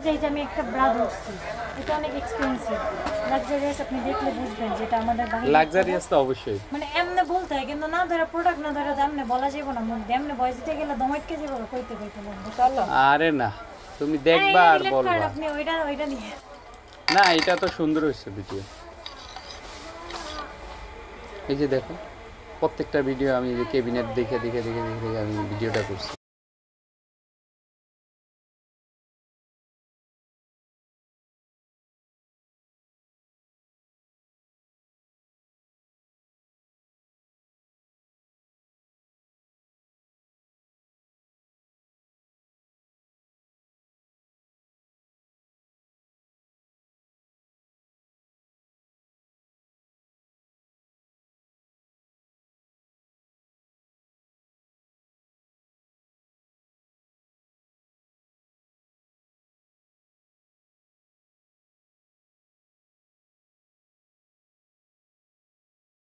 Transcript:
যে এই যে আমি একটা ব্রা ধরছি, এটা অনেক এক্সপেন্সিভ, লাক্সারিয়াস, আপনি দেখলে বুঝবেন যেটা আমাদের বাইরে লাক্সারিয়াস তো অবশ্যই। মানে এমনি বলতে হয়, কিন্তু না ধরে প্রোডাক্ট না ধরে এমনি বলা যাবে না, মুখ দিয়ে এমনি ভয়েস দিতে গেলে দমাইটকে যাবে, কইতে কইতে বলবো চলো। আরে না, তুমি দেখবা আর বলবা। আপনি ওইটা নিয়ে না, এটা তো সুন্দর হয়েছে ভিডিও। এই যে দেখো, প্রত্যেকটা ভিডিও আমি যে ক্যাবিনেট দেখে দেখে দেখে দেখে দেখে আমি ভিডিওটা করছি।